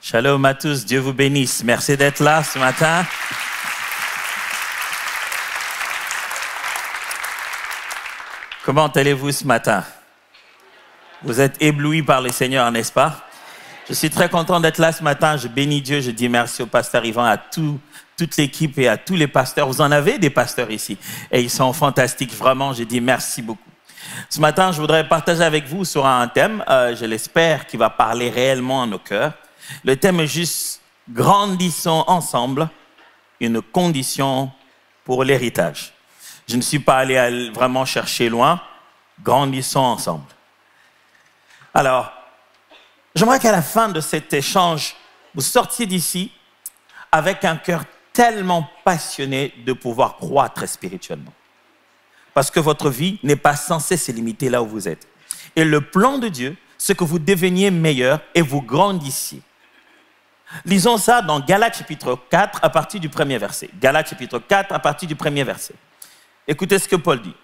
Shalom à tous, Dieu vous bénisse. Merci d'être là ce matin. Comment allez-vous ce matin? Vous êtes éblouis par le Seigneur, n'est-ce pas? Je suis très content d'être là ce matin. Je bénis Dieu, je dis merci au pasteur Yvan, à toute l'équipe et à tous les pasteurs. Vous en avez des pasteurs ici et ils sont fantastiques, vraiment. Je dis merci beaucoup. Ce matin, je voudrais partager avec vous sur un thème, je l'espère, qui va parler réellement à nos cœurs. Le thème est juste « Grandissons ensemble, une condition pour l'héritage ». Je ne suis pas allé vraiment chercher loin. Grandissons ensemble. Alors, j'aimerais qu'à la fin de cet échange, vous sortiez d'ici avec un cœur tellement passionné de pouvoir croître spirituellement. Parce que votre vie n'est pas censée se limiter là où vous êtes. Et le plan de Dieu, c'est que vous deveniez meilleur et vous grandissiez. Lisons ça dans Galates chapitre 4 à partir du premier verset. Galates chapitre 4 à partir du premier verset. Écoutez ce que Paul dit.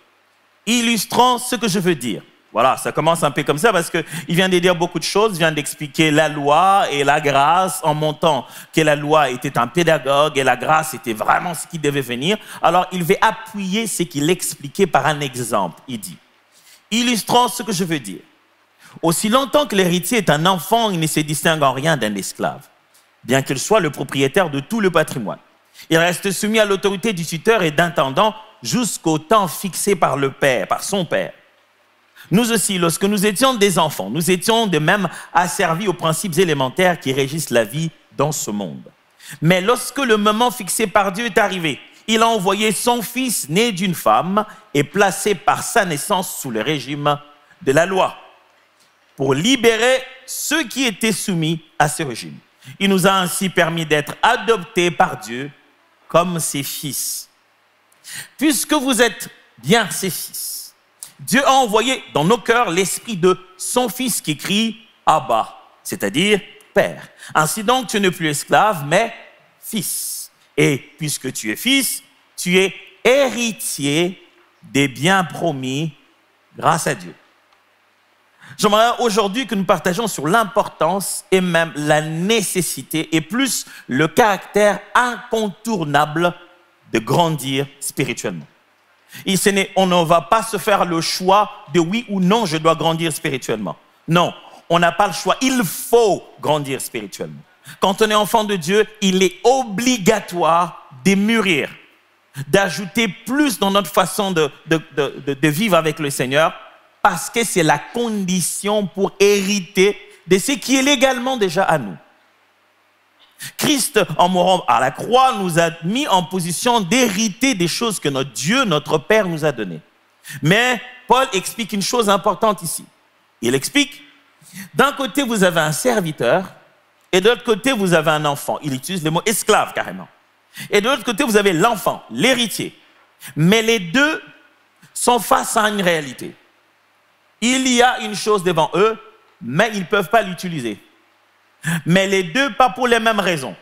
Illustrant ce que je veux dire. Voilà, ça commence un peu comme ça parce qu'il vient de dire beaucoup de choses. Il vient d'expliquer la loi et la grâce en montant que la loi était un pédagogue et la grâce était vraiment ce qui devait venir. Alors, il veut appuyer ce qu'il expliquait par un exemple. Il dit, illustrant ce que je veux dire. Aussi longtemps que l'héritier est un enfant, il ne se distingue en rien d'un esclave, bien qu'il soit le propriétaire de tout le patrimoine. Il reste soumis à l'autorité du tuteur et d'intendant jusqu'au temps fixé par le père, par son père. Nous aussi, lorsque nous étions des enfants, nous étions de même asservis aux principes élémentaires qui régissent la vie dans ce monde. Mais lorsque le moment fixé par Dieu est arrivé, il a envoyé son fils né d'une femme et placé par sa naissance sous le régime de la loi pour libérer ceux qui étaient soumis à ce régime. Il nous a ainsi permis d'être adoptés par Dieu comme ses fils. Puisque vous êtes bien ses fils, Dieu a envoyé dans nos cœurs l'esprit de son fils qui crie « Abba », c'est-à-dire « Père ». Ainsi donc, tu n'es plus esclave, mais fils. Et puisque tu es fils, tu es héritier des biens promis grâce à Dieu. J'aimerais aujourd'hui que nous partagions sur l'importance et même la nécessité et plus le caractère incontournable de grandir spirituellement. Et on ne va pas se faire le choix de oui ou non, je dois grandir spirituellement. Non, on n'a pas le choix. Il faut grandir spirituellement. Quand on est enfant de Dieu, il est obligatoire de mûrir, d'ajouter plus dans notre façon de vivre avec le Seigneur, parce que c'est la condition pour hériter de ce qui est légalement déjà à nous. Christ, en mourant à la croix, nous a mis en position d'hériter des choses que notre Dieu, notre Père, nous a données. Mais Paul explique une chose importante ici. Il explique, d'un côté, vous avez un serviteur, et de l'autre côté, vous avez un enfant. Il utilise le mot esclave, carrément. Et de l'autre côté, vous avez l'enfant, l'héritier. Mais les deux sont face à une réalité. Il y a une chose devant eux, mais ils ne peuvent pas l'utiliser. Mais les deux, pas pour les mêmes raisons.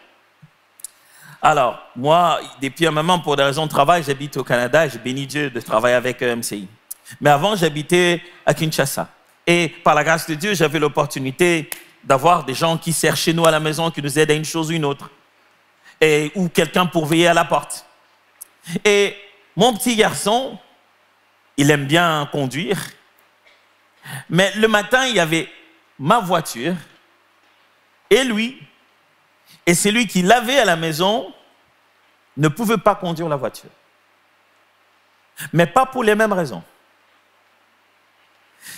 Alors, moi, depuis un moment, pour des raisons de travail, j'habite au Canada et je bénis Dieu de travailler avec MCI. Mais avant, j'habitais à Kinshasa. Et par la grâce de Dieu, j'avais l'opportunité d'avoir des gens qui servent chez nous à la maison, qui nous aident à une chose ou une autre. Ou quelqu'un pour veiller à la porte. Et mon petit garçon, il aime bien conduire. Mais le matin, il y avait ma voiture et lui, et celui qui lavait à la maison ne pouvait pas conduire la voiture. Mais pas pour les mêmes raisons.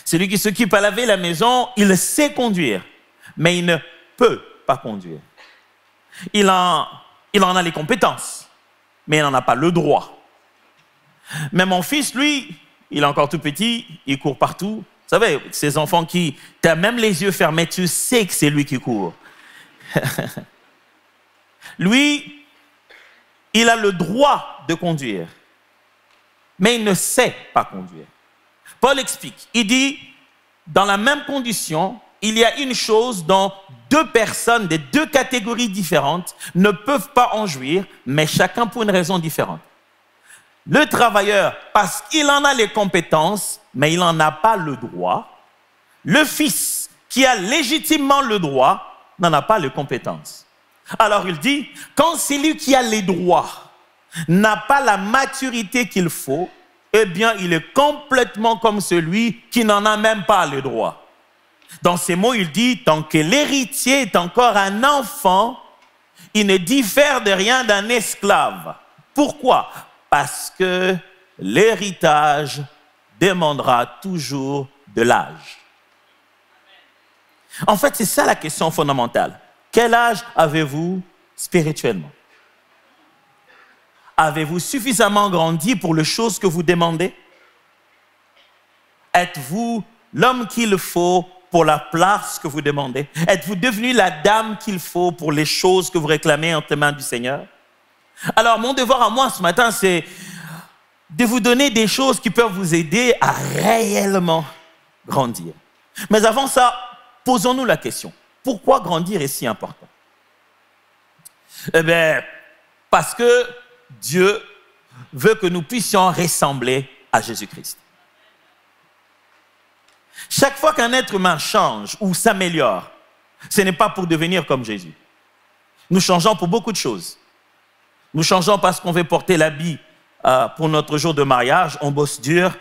Celui qui s'occupe à laver la maison, il sait conduire, mais il ne peut pas conduire. Il en a les compétences, mais il n'en a pas le droit. Mais mon fils, lui, il est encore tout petit, il court partout. Vous savez, ces enfants qui, tu as même les yeux fermés, tu sais que c'est lui qui court. Lui, il a le droit de conduire, mais il ne sait pas conduire. Paul explique, il dit, dans la même condition, il y a une chose dont deux personnes de deux catégories différentes ne peuvent pas en jouir, mais chacun pour une raison différente. Le travailleur, parce qu'il en a les compétences, mais il n'en a pas le droit. Le fils, qui a légitimement le droit, n'en a pas les compétences. Alors il dit, quand celui qui a les droits n'a pas la maturité qu'il faut, eh bien il est complètement comme celui qui n'en a même pas les droits. Dans ces mots, il dit, tant que l'héritier est encore un enfant, il ne diffère de rien d'un esclave. Pourquoi? Parce que l'héritage demandera toujours de l'âge. En fait, c'est ça la question fondamentale. Quel âge avez-vous spirituellement? Avez-vous suffisamment grandi pour les choses que vous demandez? Êtes-vous l'homme qu'il faut pour la place que vous demandez? Êtes-vous devenu la dame qu'il faut pour les choses que vous réclamez entre les mains du Seigneur? Alors, mon devoir à moi ce matin, c'est de vous donner des choses qui peuvent vous aider à réellement grandir. Mais avant ça, posons-nous la question. Pourquoi grandir est si important? Eh bien, parce que Dieu veut que nous puissions ressembler à Jésus-Christ. Chaque fois qu'un être humain change ou s'améliore, ce n'est pas pour devenir comme Jésus. Nous changeons pour beaucoup de choses. Nous changeons parce qu'on veut porter l'habit pour notre jour de mariage. On bosse dur.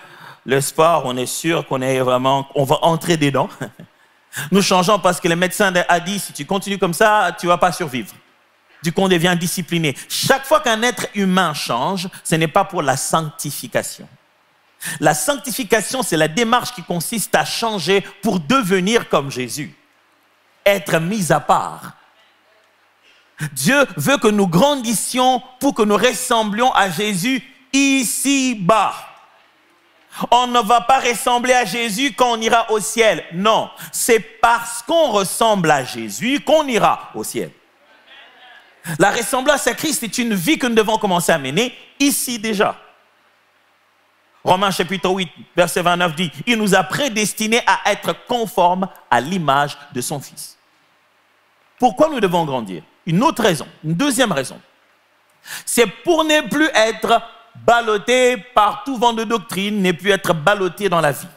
Le sport, on est sûr qu'on va entrer dedans. Nous changeons parce que le médecin a dit, si tu continues comme ça, tu ne vas pas survivre. Du coup, on devient discipliné. Chaque fois qu'un être humain change, ce n'est pas pour la sanctification. La sanctification, c'est la démarche qui consiste à changer pour devenir comme Jésus. Être mis à part. Dieu veut que nous grandissions pour que nous ressemblions à Jésus ici-bas. On ne va pas ressembler à Jésus quand on ira au ciel. Non, c'est parce qu'on ressemble à Jésus qu'on ira au ciel. La ressemblance à Christ est une vie que nous devons commencer à mener ici déjà. Romains chapitre 8, verset 29 dit, il nous a prédestinés à être conformes à l'image de son Fils. Pourquoi nous devons grandir? Une autre raison, une deuxième raison, c'est pour ne plus être ballotté par tout vent de doctrine, ne plus être ballotté dans la vie.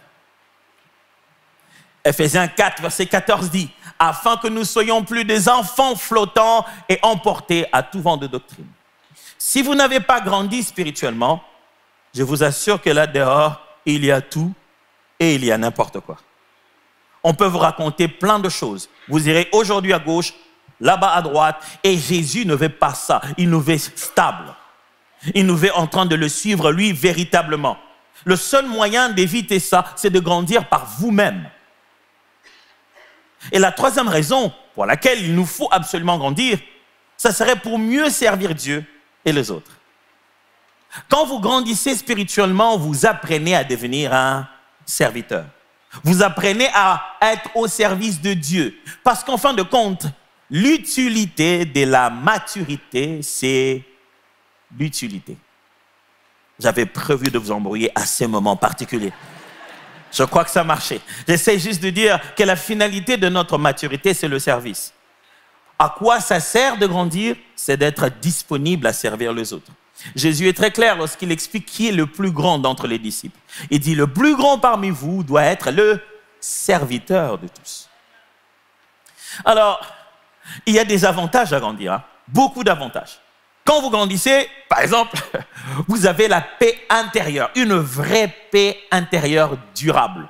Ephésiens 4, verset 14 dit, afin que nous soyons plus des enfants flottants et emportés à tout vent de doctrine. Si vous n'avez pas grandi spirituellement, je vous assure que là dehors, il y a tout et il y a n'importe quoi. On peut vous raconter plein de choses. Vous irez aujourd'hui à gauche, là-bas à droite, et Jésus ne veut pas ça. Il nous veut stable. Il nous veut en train de le suivre, lui, véritablement. Le seul moyen d'éviter ça, c'est de grandir par vous-même. Et la troisième raison pour laquelle il nous faut absolument grandir, ça serait pour mieux servir Dieu et les autres. Quand vous grandissez spirituellement, vous apprenez à devenir un serviteur. Vous apprenez à être au service de Dieu. Parce qu'en fin de compte, l'utilité de la maturité, c'est l'utilité. J'avais prévu de vous embrouiller à ce moment particulier. Je crois que ça marchait. J'essaie juste de dire que la finalité de notre maturité, c'est le service. À quoi ça sert de grandir? C'est d'être disponible à servir les autres. Jésus est très clair lorsqu'il explique qui est le plus grand d'entre les disciples. Il dit, le plus grand parmi vous doit être le serviteur de tous. Alors, il y a des avantages à grandir, hein? Beaucoup d'avantages. Quand vous grandissez, par exemple, vous avez la paix intérieure, une vraie paix intérieure durable.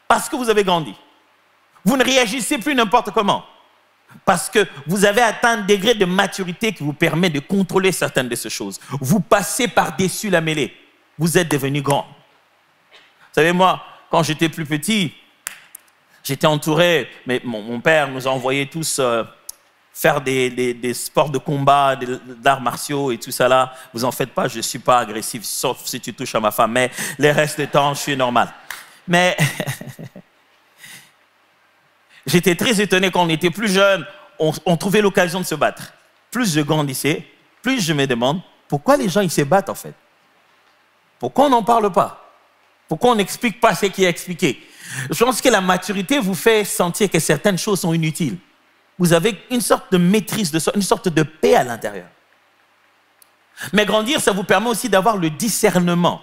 Parce que vous avez grandi. Vous ne réagissez plus n'importe comment. Parce que vous avez atteint un degré de maturité qui vous permet de contrôler certaines de ces choses. Vous passez par-dessus la mêlée. Vous êtes devenu grand. Vous savez, moi, quand j'étais plus petit, j'étais entouré, mais mon père nous a envoyés tous faire des sports de combat, d'arts martiaux et tout ça là. Vous en faites pas, je ne suis pas agressif, sauf si tu touches à ma femme. Mais les restes du temps, je suis normal. Mais j'étais très étonné quand on était plus jeune, on trouvait l'occasion de se battre. Plus je grandissais, plus je me demande pourquoi les gens ils se battent en fait. Pourquoi on n'en parle pas? Pourquoi on n'explique pas ce qui est expliqué? Je pense que la maturité vous fait sentir que certaines choses sont inutiles. Vous avez une sorte de maîtrise de soi, une sorte de paix à l'intérieur. Mais grandir, ça vous permet aussi d'avoir le discernement.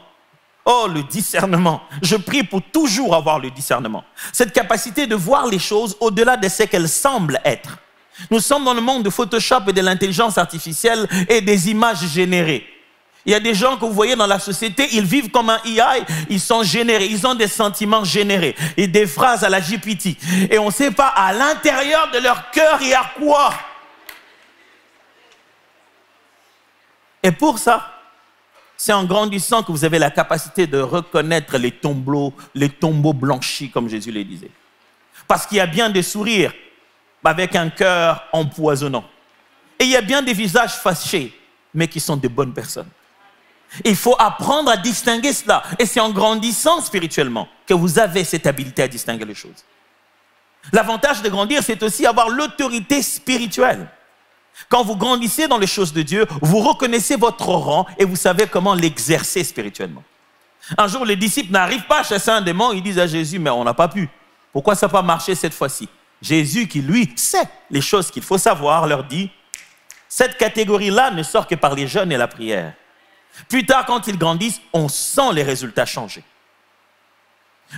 Oh, le discernement. Je prie pour toujours avoir le discernement. Cette capacité de voir les choses au-delà de ce qu'elles semblent être. Nous sommes dans le monde de Photoshop et de l'intelligence artificielle et des images générées. Il y a des gens que vous voyez dans la société, ils vivent comme un AI, ils sont générés, ils ont des sentiments générés et des phrases à la GPT. Et on ne sait pas à l'intérieur de leur cœur, il y a quoi. Et pour ça, c'est en grandissant que vous avez la capacité de reconnaître les tombeaux blanchis, comme Jésus le disait. Parce qu'il y a bien des sourires avec un cœur empoisonnant. Et il y a bien des visages fâchés, mais qui sont de bonnes personnes. Il faut apprendre à distinguer cela. Et c'est en grandissant spirituellement que vous avez cette habilité à distinguer les choses. L'avantage de grandir, c'est aussi avoir l'autorité spirituelle. Quand vous grandissez dans les choses de Dieu, vous reconnaissez votre rang et vous savez comment l'exercer spirituellement. Un jour, les disciples n'arrivent pas à chasser un démon, ils disent à Jésus, mais on n'a pas pu. Pourquoi ça n'a pas marché cette fois-ci? Jésus, qui lui sait les choses qu'il faut savoir, leur dit, cette catégorie-là ne sort que par les jeûnes et la prière. Plus tard, quand ils grandissent, on sent les résultats changer.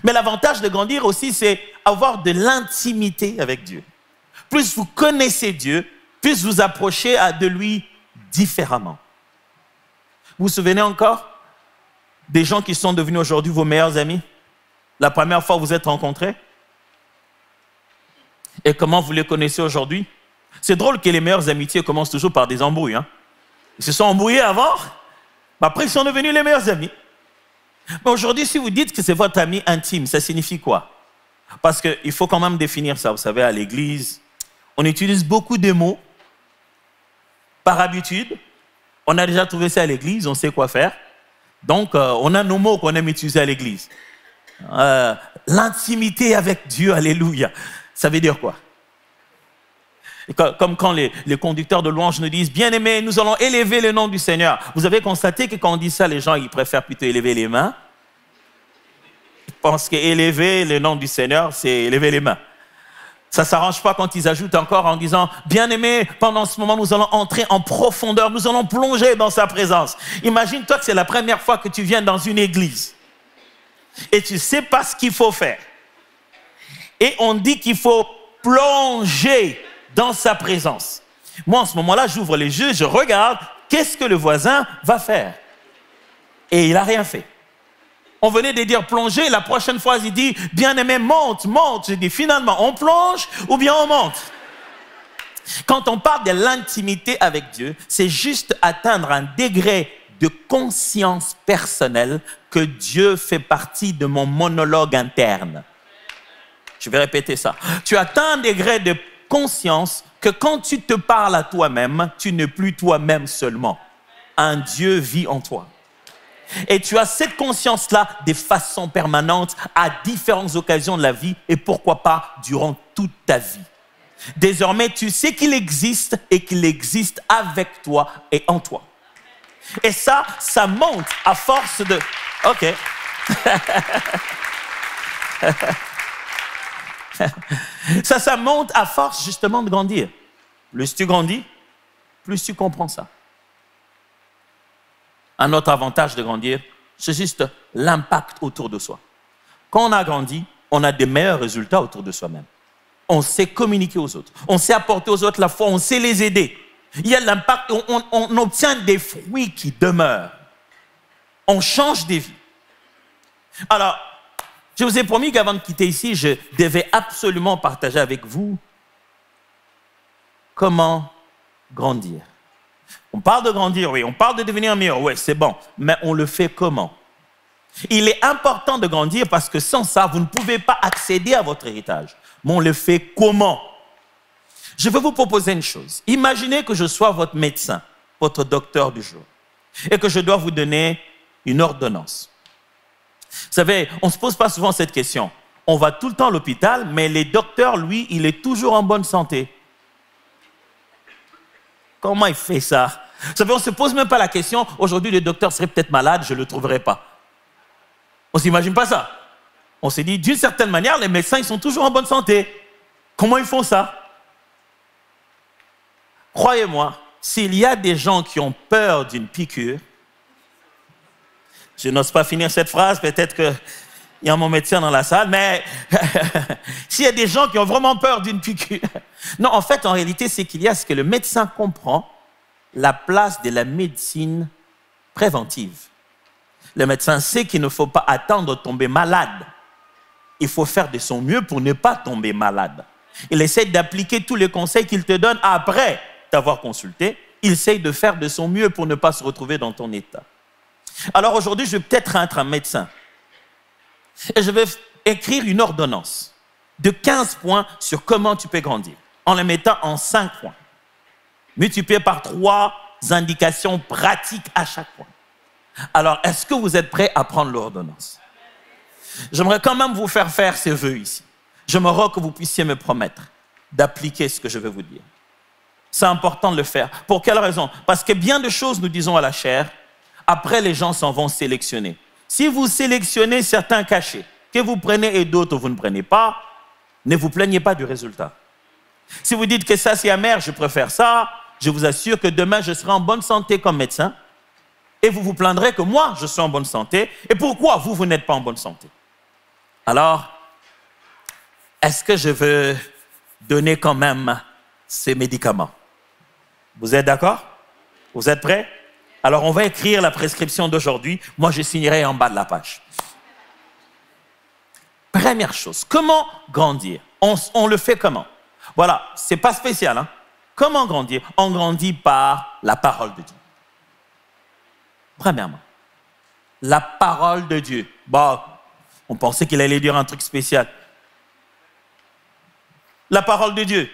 Mais l'avantage de grandir aussi, c'est avoir de l'intimité avec Dieu. Plus vous connaissez Dieu, plus vous approchez de lui différemment. Vous vous souvenez encore des gens qui sont devenus aujourd'hui vos meilleurs amis? La première fois que vous vous êtes rencontrés? Et comment vous les connaissez aujourd'hui? C'est drôle que les meilleures amitiés commencent toujours par des embrouilles. Hein? Ils se sont embrouillés avant, mais après ils sont devenus les meilleurs amis. Mais aujourd'hui, si vous dites que c'est votre ami intime, ça signifie quoi? Parce qu'il faut quand même définir ça. Vous savez, à l'église, on utilise beaucoup de mots par habitude. On a déjà trouvé ça à l'église, on sait quoi faire. Donc, on a nos mots qu'on aime utiliser à l'église. L'intimité avec Dieu, alléluia. Ça veut dire quoi? Et comme quand les conducteurs de louanges nous disent « Bien-aimés, nous allons élever le nom du Seigneur ». Vous avez constaté que quand on dit ça, les gens ils préfèrent plutôt élever les mains. Ils pensent qu'élever le nom du Seigneur, c'est élever les mains. Ça ne s'arrange pas quand ils ajoutent encore en disant « Bien-aimés, pendant ce moment, nous allons entrer en profondeur, nous allons plonger dans sa présence ». Imagine-toi que c'est la première fois que tu viens dans une église et tu ne sais pas ce qu'il faut faire. Et on dit qu'il faut plonger dans sa présence. Moi, en ce moment-là, j'ouvre les yeux, je regarde, qu'est-ce que le voisin va faire? Et il n'a rien fait. On venait de dire plonger, la prochaine fois, il dit, bien-aimé, monte, monte. Je dis, finalement, on plonge ou bien on monte? Quand on parle de l'intimité avec Dieu, c'est juste atteindre un degré de conscience personnelle que Dieu fait partie de mon monologue interne. Je vais répéter ça. Tu atteins un degré de conscience que quand tu te parles à toi-même, tu n'es plus toi-même seulement. Un Dieu vit en toi. Et tu as cette conscience-là de façon permanente à différentes occasions de la vie et pourquoi pas durant toute ta vie. Désormais, tu sais qu'il existe et qu'il existe avec toi et en toi. Et ça monte à force de... OK. Ça monte à force justement de grandir. Plus tu grandis, plus tu comprends ça. Un autre avantage de grandir, c'est juste l'impact autour de soi. Quand on a grandi, on a des meilleurs résultats autour de soi-même. On sait communiquer aux autres. On sait apporter aux autres la foi. On sait les aider. Il y a l'impact, on obtient des fruits qui demeurent. On change des vies. Alors, je vous ai promis qu'avant de quitter ici, je devais absolument partager avec vous comment grandir. On parle de grandir, oui. On parle de devenir meilleur, oui, c'est bon. Mais on le fait comment? Il est important de grandir parce que sans ça, vous ne pouvez pas accéder à votre héritage. Mais on le fait comment? Je vais vous proposer une chose. Imaginez que je sois votre médecin, votre docteur du jour, et que je dois vous donner une ordonnance. Vous savez, on ne se pose pas souvent cette question. On va tout le temps à l'hôpital, mais les docteurs, lui, il est toujours en bonne santé. Comment il fait ça? Vous savez, on ne se pose même pas la question, aujourd'hui le docteur serait peut-être malade, je ne le trouverai pas. On ne s'imagine pas ça. On s'est dit, d'une certaine manière, les médecins, ils sont toujours en bonne santé. Comment ils font ça? Croyez-moi, s'il y a des gens qui ont peur d'une piqûre, je n'ose pas finir cette phrase, peut-être que Il y a mon médecin dans la salle, mais s'il y a des gens qui ont vraiment peur d'une piqûre. Non, en fait, en réalité, c'est qu'il y a ce que le médecin comprend, la place de la médecine préventive. Le médecin sait qu'il ne faut pas attendre de tomber malade. Il faut faire de son mieux pour ne pas tomber malade. Il essaie d'appliquer tous les conseils qu'il te donne après t'avoir consulté. Il essaie de faire de son mieux pour ne pas se retrouver dans ton état. Alors aujourd'hui, je vais peut-être être un médecin. Et je vais écrire une ordonnance de 15 points sur comment tu peux grandir, en le mettant en 5 points, multiplié par 3 indications pratiques à chaque point. Alors, est-ce que vous êtes prêts à prendre l'ordonnance? J'aimerais quand même vous faire faire ces vœux ici. J'aimerais que vous puissiez me promettre d'appliquer ce que je vais vous dire. C'est important de le faire. Pour quelle raison? Parce que bien de choses, nous disons à la chair, après les gens s'en vont sélectionner. Si vous sélectionnez certains cachets, que vous prenez et d'autres vous ne prenez pas, ne vous plaignez pas du résultat. Si vous dites que ça c'est amer, je préfère ça, je vous assure que demain je serai en bonne santé comme médecin et vous vous plaindrez que moi je suis en bonne santé. Et pourquoi vous n'êtes pas en bonne santé? Alors, est-ce que je veux donner quand même ces médicaments? Vous êtes d'accord? Vous êtes prêts? Alors, on va écrire la prescription d'aujourd'hui. Moi, je signerai en bas de la page. Première chose, comment grandir? On le fait comment? Voilà, c'est pas spécial. Hein? Comment grandir? On grandit par la parole de Dieu. Premièrement, la parole de Dieu. Bon, on pensait qu'il allait dire un truc spécial. La parole de Dieu.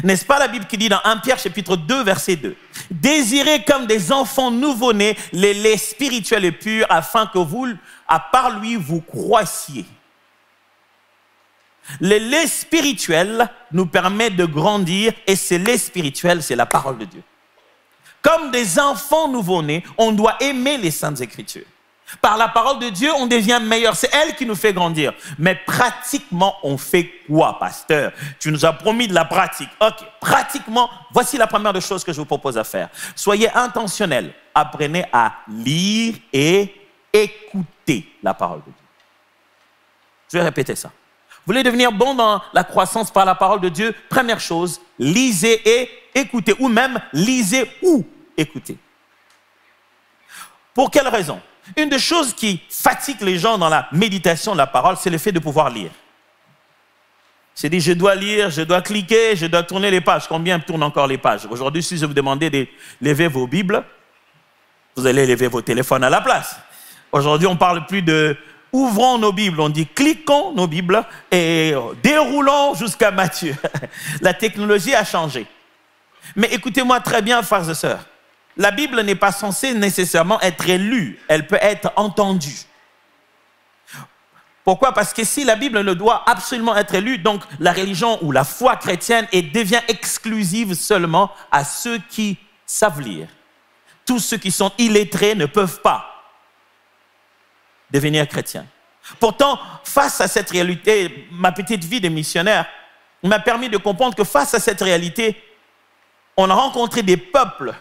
N'est-ce pas la Bible qui dit dans 1 Pierre chapitre 2 verset 2 « Désirez comme des enfants nouveau-nés les laits spirituels et purs afin que vous, à part lui, vous croissiez. » Le lait spirituel nous permet de grandir et ce lait spirituel, c'est la parole de Dieu. Comme des enfants nouveau-nés, on doit aimer les Saintes Écritures. Par la parole de Dieu, on devient meilleur. C'est elle qui nous fait grandir. Mais pratiquement, on fait quoi, pasteur? Tu nous as promis de la pratique. Ok, pratiquement, voici la première des choses que je vous propose à faire. Soyez intentionnels. Apprenez à lire et écouter la parole de Dieu. Je vais répéter ça. Vous voulez devenir bon dans la croissance par la parole de Dieu? Première chose, lisez et écoutez. Ou même, lisez ou écoutez. Pour quelle raison? Une des choses qui fatigue les gens dans la méditation de la parole, c'est le fait de pouvoir lire. C'est dit, je dois lire, je dois cliquer, je dois tourner les pages. Combien tournent encore les pages? Aujourd'hui, si je vous demandais de lever vos Bibles, vous allez lever vos téléphones à la place. Aujourd'hui, on ne parle plus de ouvrons nos Bibles, on dit cliquons nos Bibles et déroulons jusqu'à Matthieu. La technologie a changé. Mais écoutez-moi très bien, frères et sœurs. La Bible n'est pas censée nécessairement être lue, elle peut être entendue. Pourquoi? Parce que si la Bible ne doit absolument être lue, donc la religion ou la foi chrétienne devient exclusive seulement à ceux qui savent lire. Tous ceux qui sont illettrés ne peuvent pas devenir chrétiens. Pourtant, face à cette réalité, ma petite vie de missionnaire m'a permis de comprendre que face à cette réalité, on a rencontré des peuples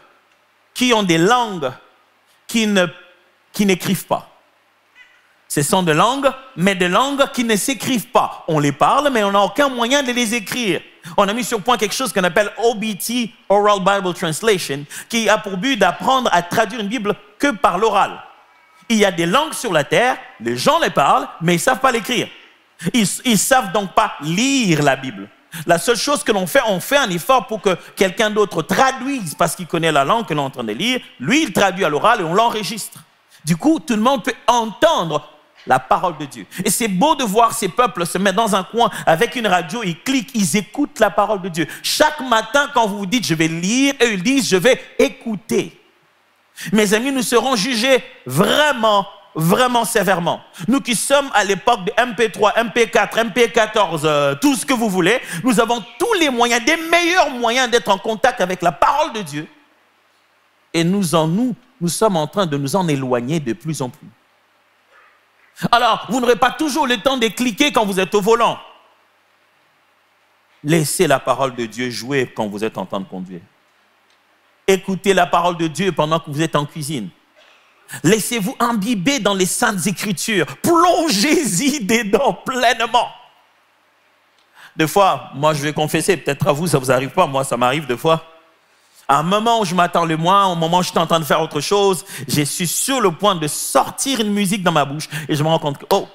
qui ont des langues qui n'écrivent pas. Ce sont des langues, mais des langues qui ne s'écrivent pas. On les parle, mais on n'a aucun moyen de les écrire. On a mis sur point quelque chose qu'on appelle OBT, Oral Bible Translation, qui a pour but d'apprendre à traduire une Bible que par l'oral. Il y a des langues sur la terre, les gens les parlent, mais ils ne savent pas l'écrire. Ils ne savent donc pas lire la Bible. La seule chose que l'on fait, on fait un effort pour que quelqu'un d'autre traduise parce qu'il connaît la langue que l'on est en train de lire. Lui, il traduit à l'oral et on l'enregistre. Du coup, tout le monde peut entendre la parole de Dieu. Et c'est beau de voir ces peuples se mettre dans un coin avec une radio, ils cliquent, ils écoutent la parole de Dieu. Chaque matin, quand vous vous dites « je vais lire », eux ils disent « je vais écouter ». Mes amis, nous serons jugés vraiment sévèrement. Nous qui sommes à l'époque de MP3, MP4, MP14, tout ce que vous voulez, nous avons tous les moyens, des meilleurs moyens d'être en contact avec la parole de Dieu. Et nous sommes en train de nous en éloigner de plus en plus. Alors, vous n'aurez pas toujours le temps de cliquer quand vous êtes au volant. Laissez la parole de Dieu jouer quand vous êtes en train de conduire. Écoutez la parole de Dieu pendant que vous êtes en cuisine. Laissez-vous imbiber dans les Saintes Écritures. Plongez-y dedans pleinement. Des fois, moi je vais confesser, peut-être à vous ça ne vous arrive pas, moi ça m'arrive des fois. À un moment où je m'attends le moins, au moment où je suis en train de faire autre chose, je suis sur le point de sortir une musique dans ma bouche et je me rends compte que, oh,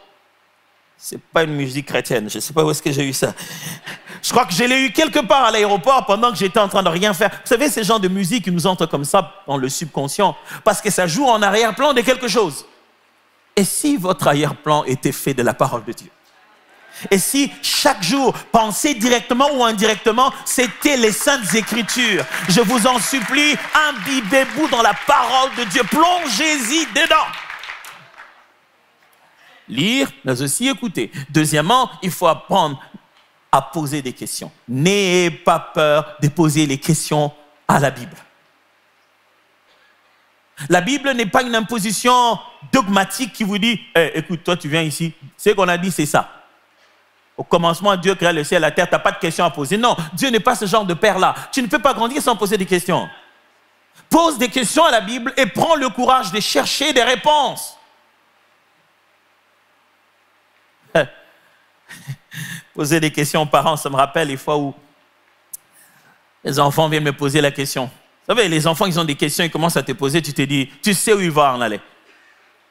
c'est pas une musique chrétienne, je ne sais pas où est-ce que j'ai eu ça. Je crois que je l'ai eu quelque part à l'aéroport pendant que j'étais en train de rien faire. Vous savez, ces genres de musique qui nous entrent comme ça dans le subconscient, parce que ça joue en arrière-plan de quelque chose. Et si votre arrière-plan était fait de la parole de Dieu? Et si chaque jour, pensez directement ou indirectement, c'était les Saintes Écritures? Je vous en supplie, imbibez-vous dans la parole de Dieu, plongez-y dedans. Lire, mais aussi écouter. Deuxièmement, il faut apprendre à poser des questions. N'ayez pas peur de poser les questions à la Bible. La Bible n'est pas une imposition dogmatique qui vous dit hey, écoute, toi tu viens ici, ce qu'on a dit c'est ça. Au commencement, Dieu créa le ciel et la terre, tu n'as pas de questions à poser. Non, Dieu n'est pas ce genre de père-là. Tu ne peux pas grandir sans poser des questions. Pose des questions à la Bible et prends le courage de chercher des réponses. Poser des questions aux parents, ça me rappelle les fois où les enfants viennent me poser la question. Vous savez, les enfants, ils ont des questions, ils commencent à te poser, tu te dis, tu sais où il va en aller.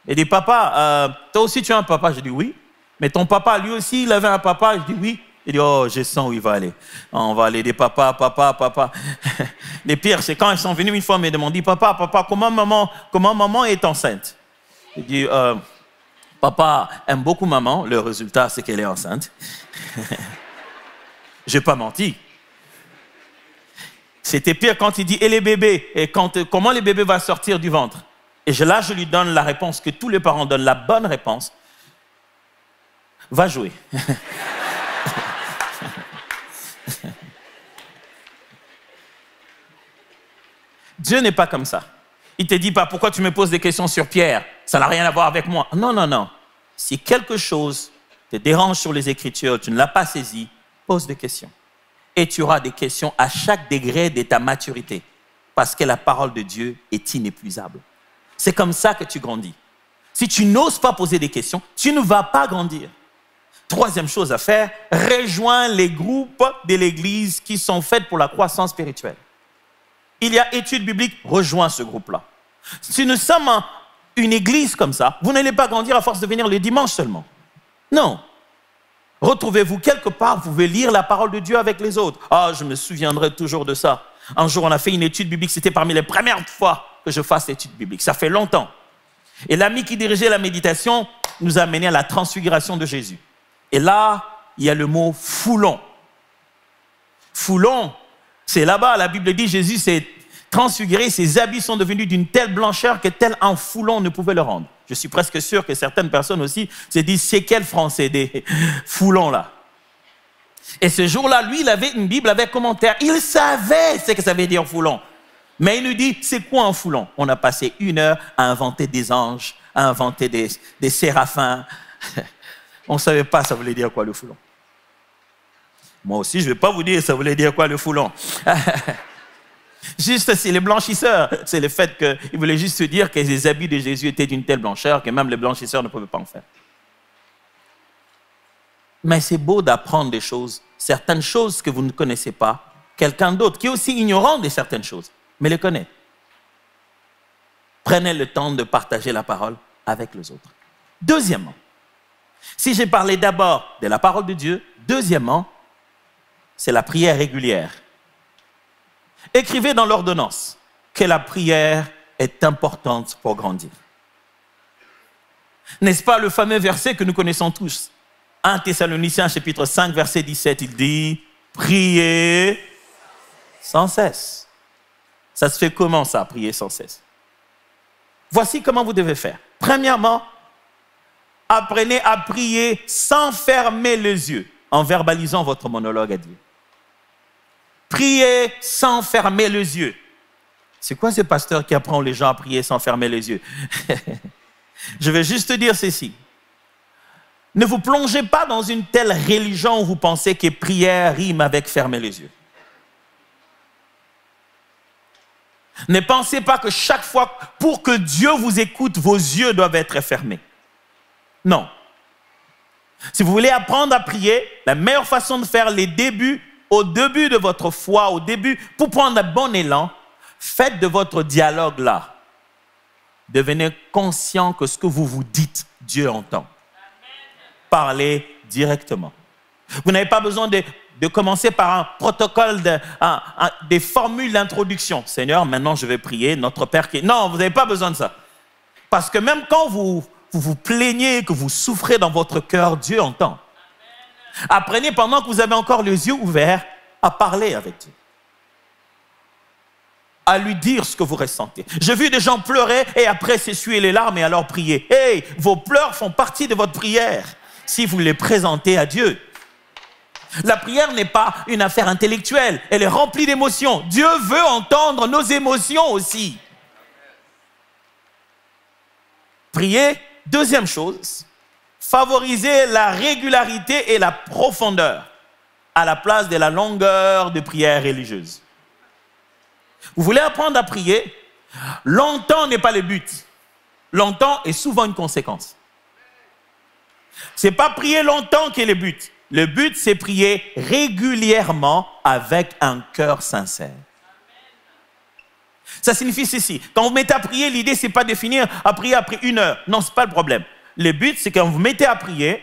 Il dit, papa, toi aussi tu as un papa? Je dis oui. Mais ton papa, lui aussi, il avait un papa? Je dis oui. Il dit, oh, je sens où il va aller. On va aller des papas, papa. Les pires, c'est quand ils sont venus une fois me demander, papa, comment maman est enceinte? Il dit, papa aime beaucoup maman, le résultat c'est qu'elle est enceinte. Je n'ai pas menti. C'était pire quand il dit, et les bébés? Et comment les bébés vont sortir du ventre? Et là, je lui donne la réponse que tous les parents donnent, la bonne réponse. Va jouer. Dieu n'est pas comme ça. Il ne te dit pas, pourquoi tu me poses des questions sur Pierre? Ça n'a rien à voir avec moi. Non. Si quelque chose te dérange sur les Écritures, tu ne l'as pas saisi, pose des questions. Et tu auras des questions à chaque degré de ta maturité. Parce que la parole de Dieu est inépuisable. C'est comme ça que tu grandis. Si tu n'oses pas poser des questions, tu ne vas pas grandir. Troisième chose à faire, rejoins les groupes de l'Église qui sont faits pour la croissance spirituelle. Il y a études bibliques, rejoins ce groupe-là. Si nous sommes une église comme ça, vous n'allez pas grandir à force de venir le dimanche seulement. Non. Retrouvez-vous quelque part, vous pouvez lire la parole de Dieu avec les autres. Ah, je me souviendrai toujours de ça. Un jour, on a fait une étude biblique, c'était parmi les premières fois que je fasse l'étude biblique. Ça fait longtemps. Et l'ami qui dirigeait la méditation nous a amené à la transfiguration de Jésus. Et là, il y a le mot foulon. Foulon, c'est là-bas, la Bible dit, Jésus s'est transfiguré, ses habits sont devenus d'une telle blancheur que tel un foulon ne pouvait le rendre. Je suis presque sûr que certaines personnes aussi se disent, c'est quel français des foulons là? Et ce jour-là, lui, il avait une Bible avec commentaire. Il savait ce que ça veut dire foulon. Mais il nous dit, c'est quoi un foulon? On a passé 1 heure à inventer des anges, à inventer des séraphins. On ne savait pas ça voulait dire quoi le foulon. Moi aussi, je ne vais pas vous dire ça voulait dire quoi le foulon. Juste, c'est les blanchisseurs. C'est le fait qu'ils voulaient juste se dire que les habits de Jésus étaient d'une telle blancheur que même les blanchisseurs ne pouvaient pas en faire. Mais c'est beau d'apprendre des choses, certaines choses que vous ne connaissez pas, quelqu'un d'autre qui est aussi ignorant de certaines choses, mais les connaît. Prenez le temps de partager la parole avec les autres. Deuxièmement, si j'ai parlé d'abord de la parole de Dieu, deuxièmement, c'est la prière régulière. Écrivez dans l'ordonnance que la prière est importante pour grandir. N'est-ce pas le fameux verset que nous connaissons tous? 1 Thessaloniciens chapitre 5 verset 17, il dit « Priez sans cesse ». Ça se fait comment ça, prier sans cesse? Voici comment vous devez faire. Premièrement, apprenez à prier sans fermer les yeux, en verbalisant votre monologue à Dieu. Priez sans fermer les yeux. C'est quoi ce pasteur qui apprend les gens à prier sans fermer les yeux? Je vais juste te dire ceci. Ne vous plongez pas dans une telle religion où vous pensez que prière rime avec fermer les yeux. Ne pensez pas que chaque fois, pour que Dieu vous écoute, vos yeux doivent être fermés. Non. Si vous voulez apprendre à prier, la meilleure façon de faire au début de votre foi, pour prendre un bon élan, faites de votre dialogue là. Devenez conscient que ce que vous vous dites, Dieu entend. Parlez directement. Vous n'avez pas besoin de commencer par un protocole, des formules d'introduction. Seigneur, maintenant je vais prier, notre Père qui est... Non, vous n'avez pas besoin de ça. Parce que même quand vous vous plaignez, que vous souffrez dans votre cœur, Dieu entend. Apprenez pendant que vous avez encore les yeux ouverts à parler avec Dieu. À lui dire ce que vous ressentez. J'ai vu des gens pleurer et après s'essuyer les larmes et alors prier. Hey, vos pleurs font partie de votre prière si vous les présentez à Dieu. La prière n'est pas une affaire intellectuelle, elle est remplie d'émotions. Dieu veut entendre nos émotions aussi. Prier, deuxième chose, favoriser la régularité et la profondeur à la place de la longueur de prière religieuse. Vous voulez apprendre à prier? Longtemps n'est pas le but. Longtemps est souvent une conséquence. Ce n'est pas prier longtemps qui est le but. Le but, c'est prier régulièrement avec un cœur sincère. Ça signifie ceci. Quand vous mettez à prier, l'idée, ce n'est pas de finir à prier après 1 heure. Non, ce n'est pas le problème. Le but, c'est quand vous mettez à prier,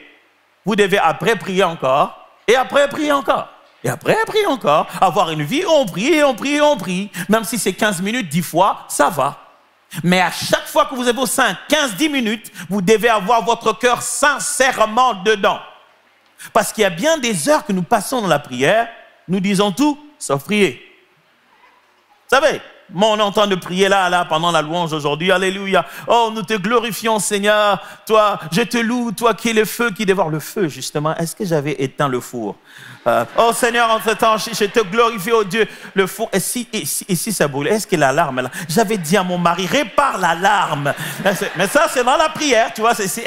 vous devez après prier encore, et après prier encore. Et après prier encore. Avoir une vie où on prie, on prie, on prie. Même si c'est 15 minutes, 10 fois, ça va. Mais à chaque fois que vous avez vos 5, 15, 10 minutes, vous devez avoir votre cœur sincèrement dedans. Parce qu'il y a bien des heures que nous passons dans la prière, nous disons tout, sauf prier. Vous savez, moi on est en train de prier là, pendant la louange aujourd'hui, alléluia. Oh, nous te glorifions Seigneur, toi, je te loue, toi qui es le feu, qui dévore le feu, justement. Est-ce que j'avais éteint le four? Oh Seigneur, en ce temps, je te glorifie, oh Dieu, le four. Et si ça brûle, est-ce que l'alarme là? J'avais dit à mon mari, répare l'alarme. Mais ça, c'est dans la prière, tu vois, c'est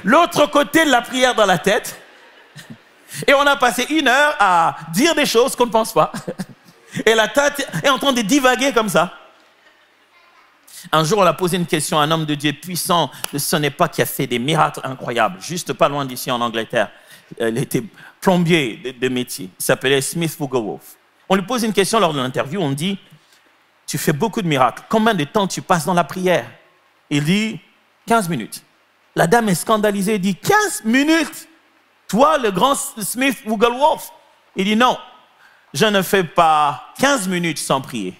l'autre côté de la prière dans la tête. Et on a passé 1 heure à dire des choses qu'on ne pense pas. Et la tête est en train de divaguer comme ça. Un jour, on a posé une question à un homme de Dieu puissant. Ce n'est pas qui a fait des miracles incroyables, juste pas loin d'ici en Angleterre. Il était plombier de métier. Il s'appelait Smith Wigglesworth. On lui pose une question lors de l'interview. On dit, tu fais beaucoup de miracles. Combien de temps tu passes dans la prière? Il dit, 15 minutes. La dame est scandalisée. Elle dit, 15 minutes? Toi, le grand Smith Wigglesworth? Il dit, non, je ne fais pas 15 minutes sans prier.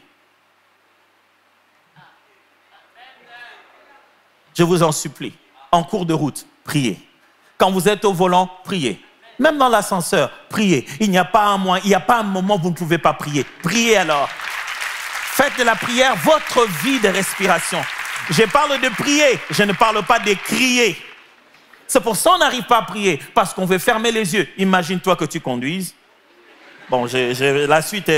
Je vous en supplie, en cours de route, priez. Quand vous êtes au volant, priez. Même dans l'ascenseur, priez. Il n'y a pas un moment où vous ne pouvez pas prier. Priez alors. Faites de la prière votre vie de respiration. Je parle de prier, je ne parle pas de crier. C'est pour ça qu'on n'arrive pas à prier, parce qu'on veut fermer les yeux. Imagine-toi que tu conduises. Bon, la suite,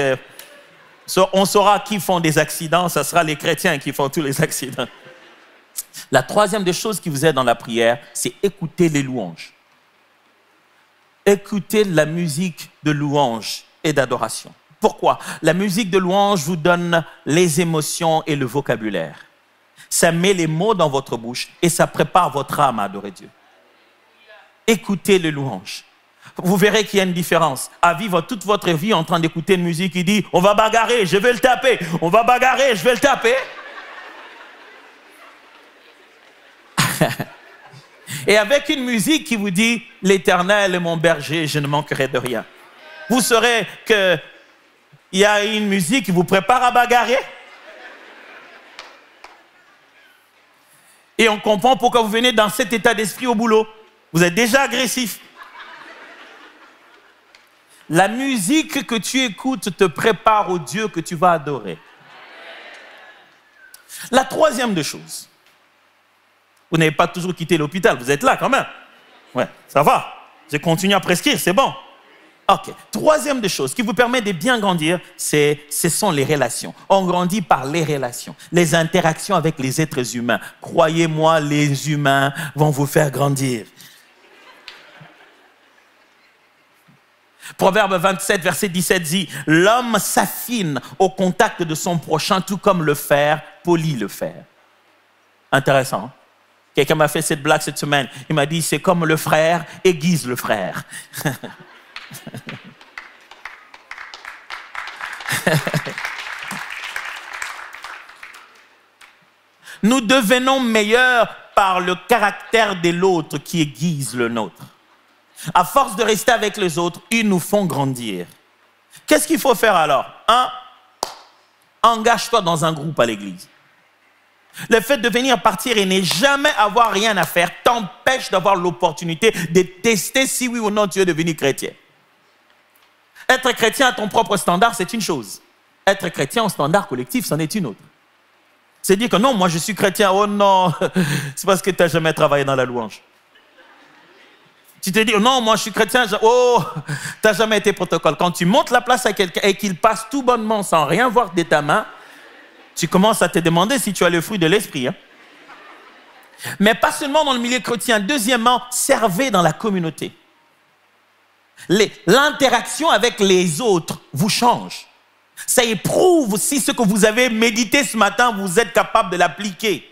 on saura qui font des accidents, ce sera les chrétiens qui font tous les accidents. La troisième des choses qui vous aide dans la prière, c'est écouter les louanges. Écoutez la musique de louange et d'adoration. Pourquoi? La musique de louange vous donne les émotions et le vocabulaire. Ça met les mots dans votre bouche et ça prépare votre âme à adorer Dieu. Écoutez les louanges. Vous verrez qu'il y a une différence. À vivre toute votre vie en train d'écouter une musique qui dit « On va bagarrer, je vais le taper. On va bagarrer, je vais le taper. » Et avec une musique qui vous dit « L'Éternel est mon berger, je ne manquerai de rien. » Vous saurez qu'il y a une musique qui vous prépare à bagarrer. Et on comprend pourquoi vous venez dans cet état d'esprit au boulot. Vous êtes déjà agressif. La musique que tu écoutes te prépare au Dieu que tu vas adorer. La troisième des choses. Vous n'avez pas toujours quitté l'hôpital, vous êtes là quand même. Ouais, ça va. Je continue à prescrire, c'est bon. Ok. Troisième des choses qui vous permet de bien grandir, ce sont les relations. On grandit par les relations, les interactions avec les êtres humains. Croyez-moi, les humains vont vous faire grandir. Proverbe 27, verset 17 dit, « L'homme s'affine au contact de son prochain, tout comme le fer polit le fer. » Intéressant. Quelqu'un m'a fait cette blague cette semaine. Il m'a dit, c'est comme le frère aiguise le frère. Nous devenons meilleurs par le caractère de l'autre qui aiguise le nôtre. À force de rester avec les autres, ils nous font grandir. Qu'est-ce qu'il faut faire alors? Engage-toi dans un groupe à l'église. Le fait de venir partir et ne jamais avoir rien à faire t'empêche d'avoir l'opportunité de tester si oui ou non tu es devenu chrétien. Être chrétien à ton propre standard, c'est une chose. Être chrétien au standard collectif, c'en est une autre. C'est dire que non, moi je suis chrétien, oh non, c'est parce que tu n'as jamais travaillé dans la louange. Tu te dis, non, moi je suis chrétien, oh, tu n'as jamais été protocole. Quand tu montes la place à quelqu'un et qu'il passe tout bonnement sans rien voir de ta main, tu commences à te demander si tu as le fruit de l'esprit. Hein? Mais pas seulement dans le milieu chrétien. Deuxièmement, servez dans la communauté. L'interaction avec les autres vous change. Ça éprouve si ce que vous avez médité ce matin, vous êtes capable de l'appliquer.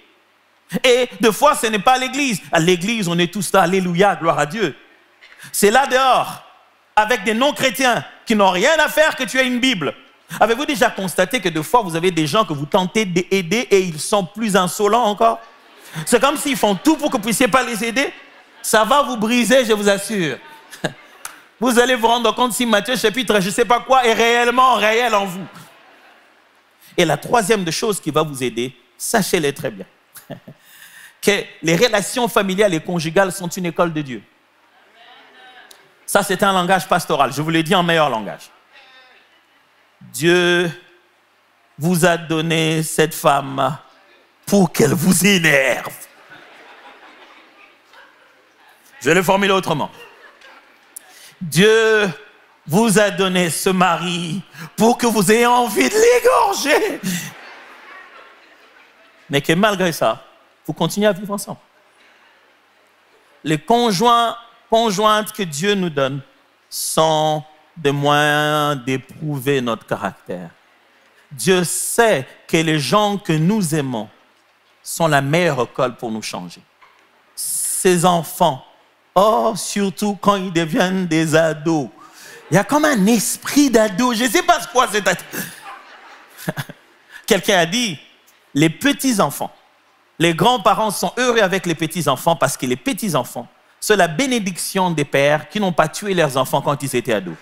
Et des fois, ce n'est pas à l'église. À l'église, on est tous là, alléluia, gloire à Dieu. C'est là dehors, avec des non-chrétiens qui n'ont rien à faire que tu aies une Bible. Avez-vous déjà constaté que des fois, vous avez des gens que vous tentez d'aider et ils sont plus insolents encore? C'est comme s'ils font tout pour que vous ne puissiez pas les aider. Ça va vous briser, je vous assure. Vous allez vous rendre compte si Matthieu chapitre je ne sais pas quoi est réellement réel en vous. Et la troisième chose qui va vous aider, sachez-le très bien, que les relations familiales et conjugales sont une école de Dieu. Ça, c'est un langage pastoral. Je vous l'ai dit en meilleur langage. Dieu vous a donné cette femme pour qu'elle vous énerve. Je vais le formuler autrement. Dieu vous a donné ce mari pour que vous ayez envie de l'égorger. Mais que malgré ça, vous continuez à vivre ensemble. Les conjointes que Dieu nous donne sont des moyens d'éprouver notre caractère. Dieu sait que les gens que nous aimons sont la meilleure école pour nous changer. Ces enfants, surtout quand ils deviennent des ados, il y a comme un esprit d'ado. Je ne sais pas ce quoi c'est. Quelqu'un a dit, les petits-enfants, les grands-parents sont heureux avec les petits-enfants parce que les petits-enfants, c'est la bénédiction des pères qui n'ont pas tué leurs enfants quand ils étaient ados.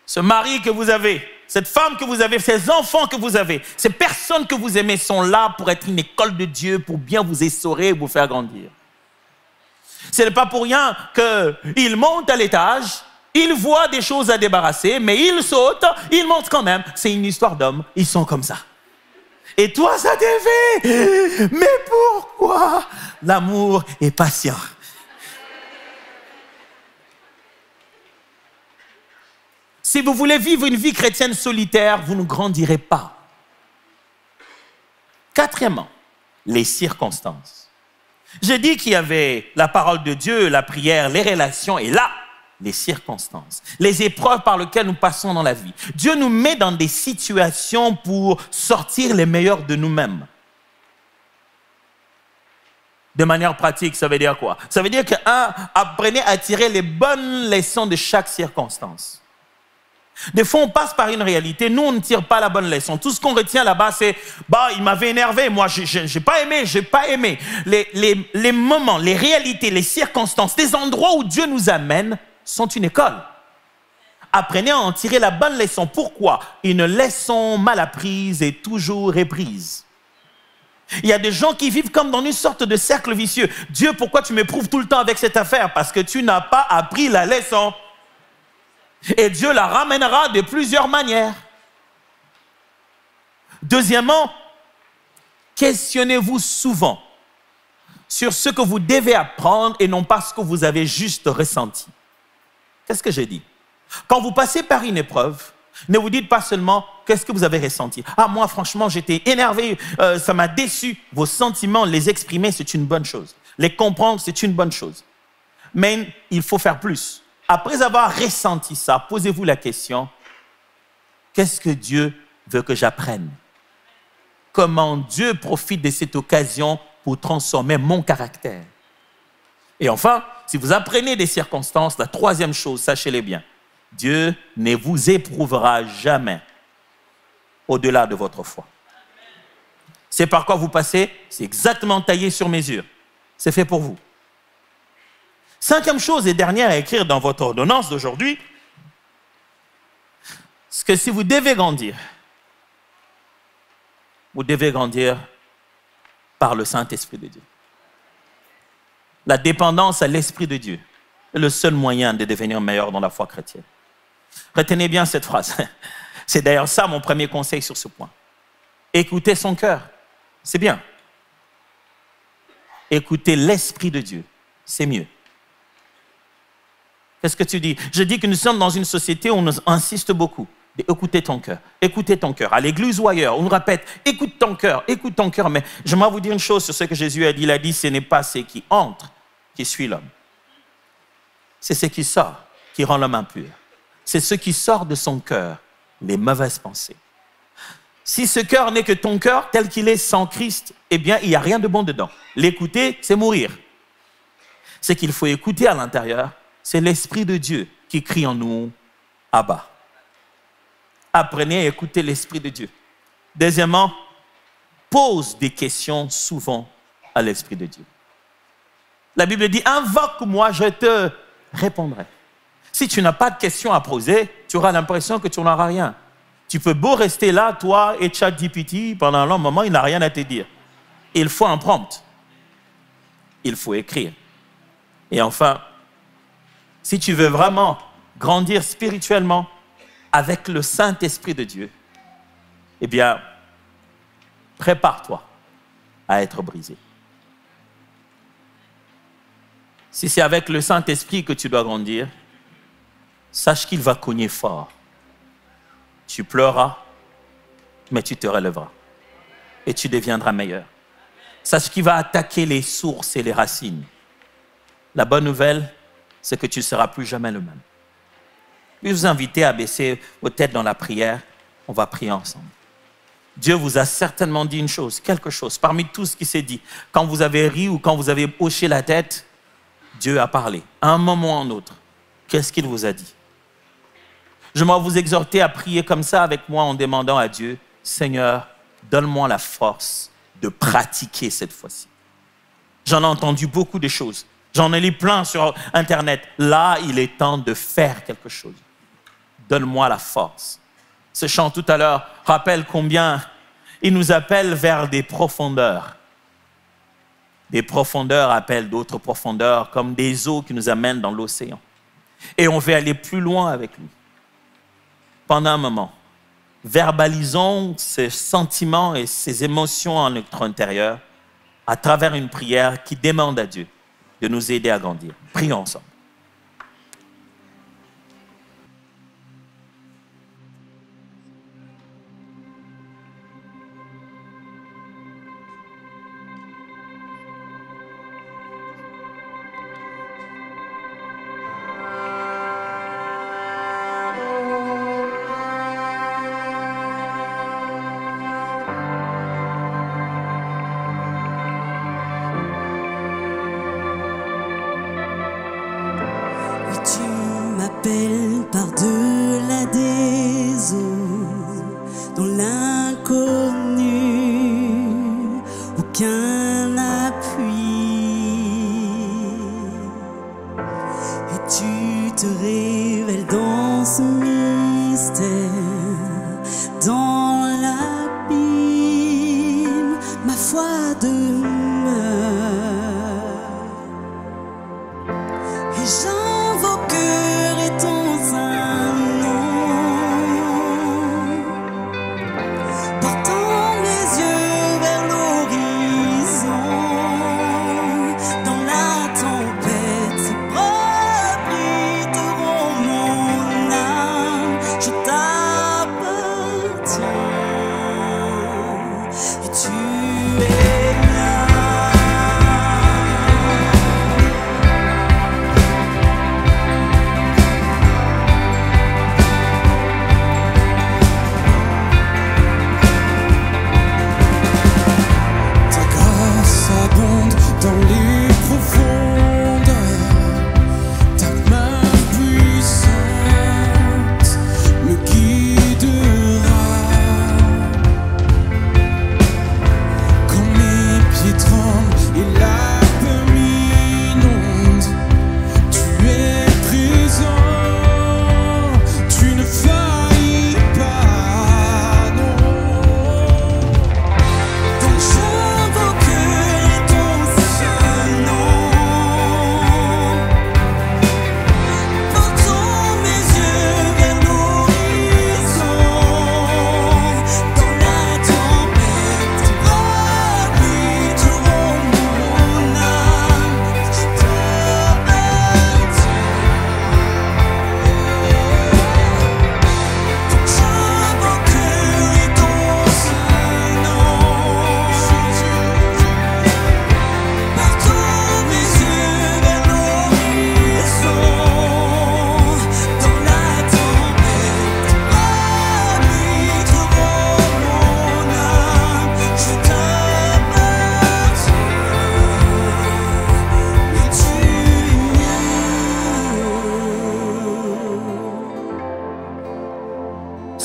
Ce mari que vous avez, cette femme que vous avez, ces enfants que vous avez, ces personnes que vous aimez sont là pour être une école de Dieu, pour bien vous essorer et vous faire grandir. Ce n'est pas pour rien qu'ils montent à l'étage, ils voient des choses à débarrasser, mais ils sautent, ils montent quand même. C'est une histoire d'hommes, ils sont comme ça. Et toi, ça te fait. Mais pourquoi? L'amour est patient. Si vous voulez vivre une vie chrétienne solitaire, vous ne grandirez pas. Quatrièmement, les circonstances. J'ai dit qu'il y avait la parole de Dieu, la prière, les relations, et là, les circonstances, les épreuves par lesquelles nous passons dans la vie. Dieu nous met dans des situations pour sortir les meilleurs de nous-mêmes. De manière pratique, ça veut dire quoi? Ça veut dire que, apprenez à tirer les bonnes leçons de chaque circonstance. Des fois, on passe par une réalité. Nous, on ne tire pas la bonne leçon. Tout ce qu'on retient là-bas, c'est il m'avait énervé. Moi, j'ai pas aimé. Les moments, les réalités, les circonstances, les endroits où Dieu nous amène sont une école. Apprenez à en tirer la bonne leçon. Pourquoi? Une leçon mal apprise est toujours réprise. Il y a des gens qui vivent comme dans une sorte de cercle vicieux. Dieu, pourquoi tu m'éprouves tout le temps avec cette affaire? Parce que tu n'as pas appris la leçon. Et Dieu la ramènera de plusieurs manières. Deuxièmement, questionnez-vous souvent sur ce que vous devez apprendre et non pas ce que vous avez juste ressenti. Qu'est-ce que j'ai dit? Quand vous passez par une épreuve, ne vous dites pas seulement qu'est-ce que vous avez ressenti. Moi franchement j'étais énervé, ça m'a déçu. Vos sentiments, les exprimer c'est une bonne chose. Les comprendre c'est une bonne chose. Mais il faut faire plus. Après avoir ressenti ça, posez-vous la question, qu'est-ce que Dieu veut que j'apprenne? Comment Dieu profite de cette occasion pour transformer mon caractère? Et enfin, si vous apprenez des circonstances, la troisième chose, sachez-le bien, Dieu ne vous éprouvera jamais au-delà de votre foi. C'est par quoi vous passez, c'est exactement taillé sur mesure. C'est fait pour vous. Cinquième chose et dernière à écrire dans votre ordonnance d'aujourd'hui, c'est que si vous devez grandir par le Saint-Esprit de Dieu. La dépendance à l'Esprit de Dieu est le seul moyen de devenir meilleur dans la foi chrétienne. Retenez bien cette phrase. C'est d'ailleurs ça mon premier conseil sur ce point. Écoutez son cœur, c'est bien. Écoutez l'Esprit de Dieu, c'est mieux. Qu'est-ce que tu dis? Je dis que nous sommes dans une société où on insiste beaucoup. Écoutez ton cœur, écoutez ton cœur. À l'église ou ailleurs, on nous répète, écoute ton cœur, écoute ton cœur. Mais j'aimerais vous dire une chose sur ce que Jésus a dit. Il a dit, ce n'est pas ce qui entre qui suit l'homme. C'est ce qui sort qui rend l'homme impur. C'est ce qui sort de son cœur, les mauvaises pensées. Si ce cœur n'est que ton cœur, tel qu'il est sans Christ, eh bien, il n'y a rien de bon dedans. L'écouter, c'est mourir. Ce qu'il faut écouter à l'intérieur, c'est l'Esprit de Dieu qui crie en nous, Abba. Apprenez à écouter l'Esprit de Dieu. Deuxièmement, pose des questions souvent à l'Esprit de Dieu. La Bible dit, invoque-moi, je te répondrai. Si tu n'as pas de questions à poser, tu auras l'impression que tu n'auras rien. Tu peux beau rester là, toi et ChatGPT, pendant un long moment, il n'a rien à te dire. Il faut un prompt. Il faut écrire. Et enfin, si tu veux vraiment grandir spirituellement avec le Saint-Esprit de Dieu, eh bien, prépare-toi à être brisé. Si c'est avec le Saint-Esprit que tu dois grandir, sache qu'il va cogner fort. Tu pleuras, mais tu te relèveras. Et tu deviendras meilleur. Sache qu'il va attaquer les sources et les racines. La bonne nouvelle, c'est que tu ne seras plus jamais le même. Je vais vous inviter à baisser vos têtes dans la prière. On va prier ensemble. Dieu vous a certainement dit une chose, quelque chose, parmi tout ce qui s'est dit. Quand vous avez ri ou quand vous avez hoché la tête, Dieu a parlé. À un moment ou à un autre, qu'est-ce qu'il vous a dit? Je vais vous exhorter à prier comme ça avec moi en demandant à Dieu, Seigneur, donne-moi la force de pratiquer cette fois-ci. J'en ai entendu beaucoup de choses. J'en ai lu plein sur Internet. Là, il est temps de faire quelque chose. Donne-moi la force. Ce chant tout à l'heure rappelle combien il nous appelle vers des profondeurs. Des profondeurs appellent d'autres profondeurs, comme des eaux qui nous amènent dans l'océan. Et on veut aller plus loin avec lui. Pendant un moment, verbalisons ces sentiments et ces émotions en notre intérieur à travers une prière qui demande à Dieu de nous aider à grandir. Prions ensemble. Par-delà des eaux, dans l'inconnu, aucun appui. Et tu te révèles dans ce mystère, dans l'abîme, ma foi demeure. Et j'invoquerai ton saint nom, portant les yeux vers l'horizon. Dans la tempête, ses bras abriteront mon âme. Je t'adore.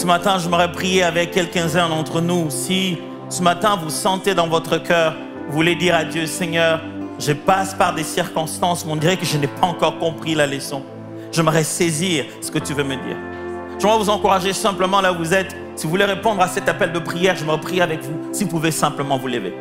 Ce matin, j'aimerais prier avec quelques-uns d'entre nous. Si ce matin, vous sentez dans votre cœur, vous voulez dire à Dieu, Seigneur, je passe par des circonstances, mais on dirait que je n'ai pas encore compris la leçon. J'aimerais saisir ce que tu veux me dire. J'aimerais vous encourager simplement là où vous êtes. Si vous voulez répondre à cet appel de prière, j'aimerais prier avec vous. Si vous pouvez simplement vous lever.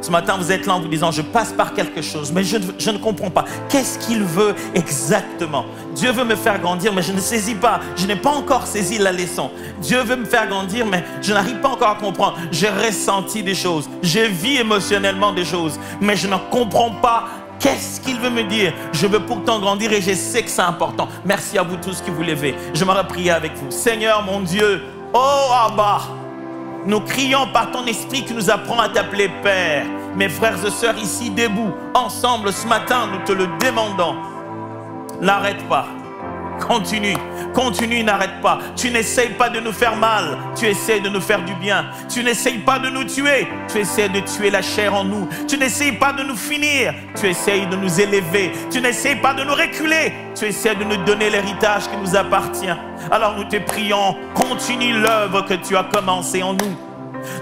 Ce matin, vous êtes là en vous disant, je passe par quelque chose, mais je ne comprends pas. Qu'est-ce qu'il veut exactement? Dieu veut me faire grandir, mais je ne saisis pas. Je n'ai pas encore saisi la leçon. Dieu veut me faire grandir, mais je n'arrive pas encore à comprendre. J'ai ressenti des choses. Je vis émotionnellement des choses, mais je ne comprends pas. Qu'est-ce qu'il veut me dire? Je veux pourtant grandir et je sais que c'est important. Merci à vous tous qui vous levez. J'aimerais prier avec vous. Seigneur mon Dieu, oh Abba, nous crions par ton esprit qui nous apprend à t'appeler Père. Mes frères et sœurs ici debout, ensemble ce matin, nous te le demandons. N'arrête pas. Continue, continue, n'arrête pas. Tu n'essayes pas de nous faire mal, tu essaies de nous faire du bien. Tu n'essayes pas de nous tuer, tu essaies de tuer la chair en nous. Tu n'essayes pas de nous finir, tu essayes de nous élever. Tu n'essayes pas de nous reculer, tu essaies de nous donner l'héritage qui nous appartient. Alors nous te prions, continue l'œuvre que tu as commencée en nous.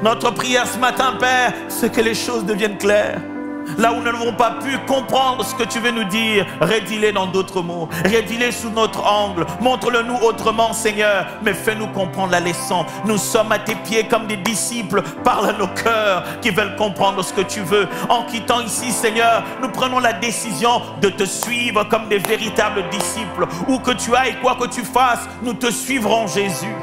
Notre prière ce matin, Père, c'est que les choses deviennent claires. Là où nous n'avons pas pu comprendre ce que tu veux nous dire, redis-les dans d'autres mots, redis-les sous notre angle, montre-le-nous autrement, Seigneur, mais fais-nous comprendre la leçon. Nous sommes à tes pieds comme des disciples, parle à nos cœurs qui veulent comprendre ce que tu veux. En quittant ici, Seigneur, nous prenons la décision de te suivre comme des véritables disciples. Où que tu ailles, quoi que tu fasses, nous te suivrons, Jésus.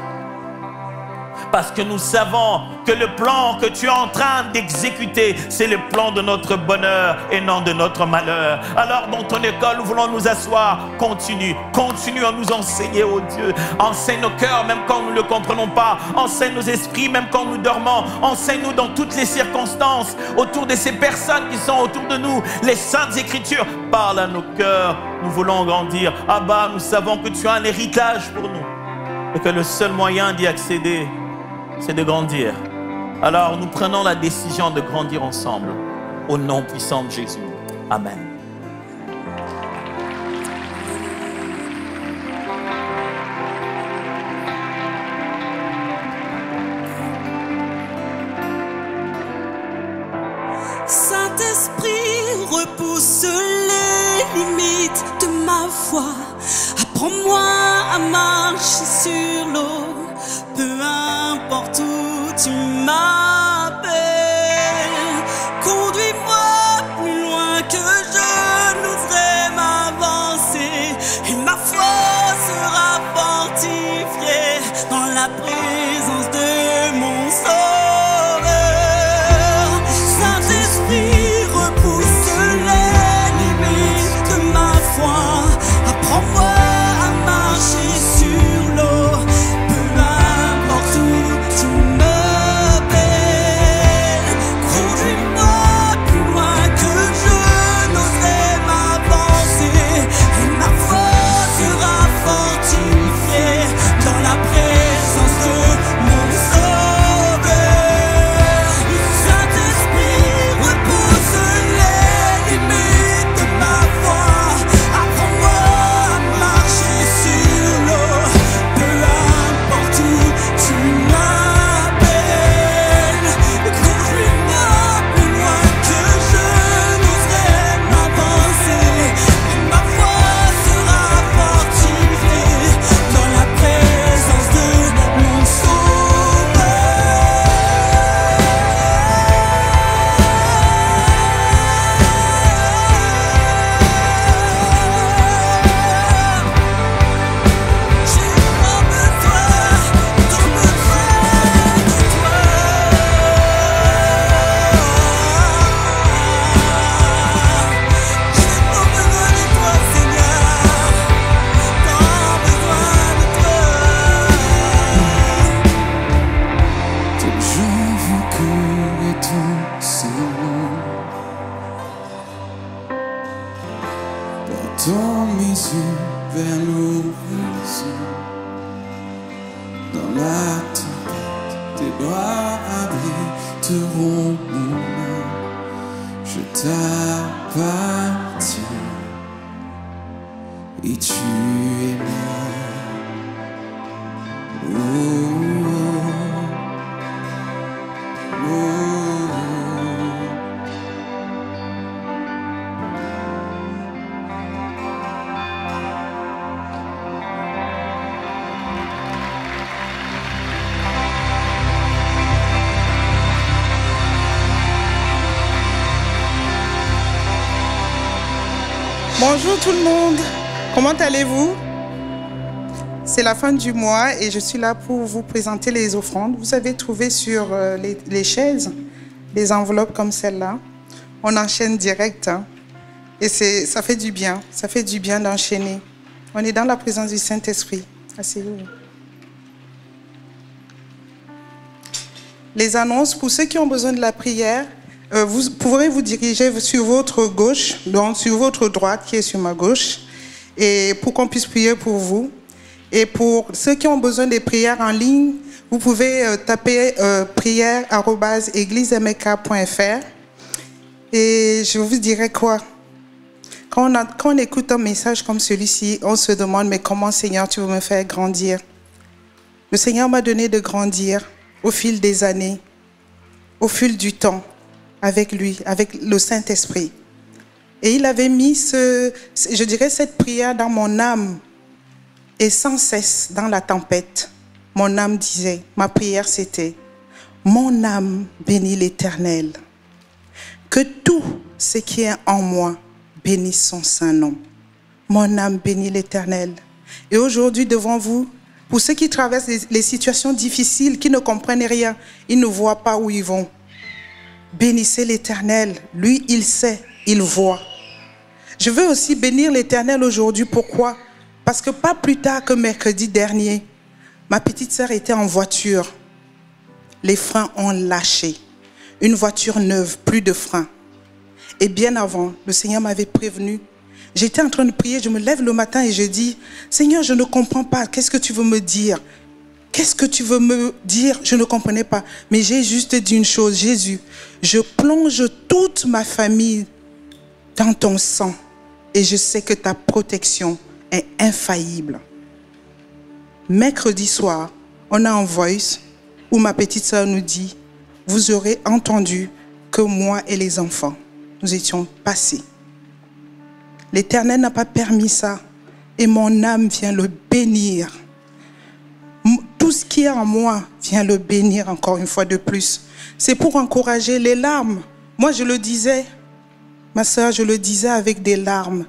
Parce que nous savons que le plan que tu es en train d'exécuter, c'est le plan de notre bonheur et non de notre malheur. Alors dans ton école, nous voulons nous asseoir. Continue, continue à nous enseigner, oh Dieu. Enseigne nos cœurs même quand nous ne le comprenons pas. Enseigne nos esprits même quand nous dormons. Enseigne-nous dans toutes les circonstances, autour de ces personnes qui sont autour de nous. Les saintes écritures, parle à nos cœurs. Nous voulons grandir. Abba, nous savons que tu as un héritage pour nous. Et que le seul moyen d'y accéder, c'est de grandir. Alors nous prenons la décision de grandir ensemble. Au nom puissant de Jésus. Amen. Saint-Esprit, repousse les limites de ma foi. Apprends-moi à marcher sur l'eau. Peu importe où tu m'appelles, conduis-moi plus loin que je n'oserais m'avancer. Et ma foi sera fortifiée dans la présence de mon Sauveur. Saint-Esprit, repousse les limites de ma foi. Apprends-moi à marcher sur l'eau. Portons mes yeux vers l'horizon. Dans la tempête, tes bras abriteront mon âme. Je t'appartiens et tu es mien. Oh, Bonjour tout le monde, comment allez-vous? C'est la fin du mois et je suis là pour vous présenter les offrandes. Vous avez trouvé sur les chaises des enveloppes comme celle-là. On enchaîne direct hein. Et ça fait du bien d'enchaîner. On est dans la présence du Saint-Esprit. Asseyez-vous. Les annonces, pour ceux qui ont besoin de la prière, vous pourrez vous diriger sur votre gauche, donc sur votre droite qui est sur ma gauche, et pour qu'on puisse prier pour vous. Et pour ceux qui ont besoin des prières en ligne, vous pouvez taper prière@églisemeka.fr. Et je vous dirai quoi? Quand on écoute un message comme celui-ci, on se demande, mais comment Seigneur, tu veux me faire grandir? Le Seigneur m'a donné de grandir au fil des années, au fil du temps, avec lui, avec le Saint-Esprit. Et il avait mis, je dirais, cette prière dans mon âme. Et sans cesse, dans la tempête, mon âme disait, ma prière c'était, mon âme bénit l'Éternel. Que tout ce qui est en moi bénisse son saint nom. Mon âme bénit l'Éternel. Et aujourd'hui, devant vous, pour ceux qui traversent les situations difficiles, qui ne comprennent rien, ils ne voient pas où ils vont. Bénissez l'Éternel. Lui, il sait, il voit. Je veux aussi bénir l'Éternel aujourd'hui. Pourquoi? Parce que pas plus tard que mercredi dernier, ma petite sœur était en voiture. Les freins ont lâché. Une voiture neuve, plus de freins. Et bien avant, le Seigneur m'avait prévenu. J'étais en train de prier, je me lève le matin et je dis, Seigneur, je ne comprends pas, qu'est-ce que tu veux me dire? Qu'est-ce que tu veux me dire? Je ne comprenais pas. Mais j'ai juste dit une chose, Jésus, je plonge toute ma famille dans ton sang et je sais que ta protection est infaillible. Mercredi soir, on a un voice où ma petite sœur nous dit, vous aurez entendu que moi et les enfants, nous étions passés. L'Éternel n'a pas permis ça et mon âme vient le bénir. Tout ce qui est en moi vient le bénir encore une fois de plus. C'est pour encourager les larmes. Moi, je le disais, ma sœur, je le disais avec des larmes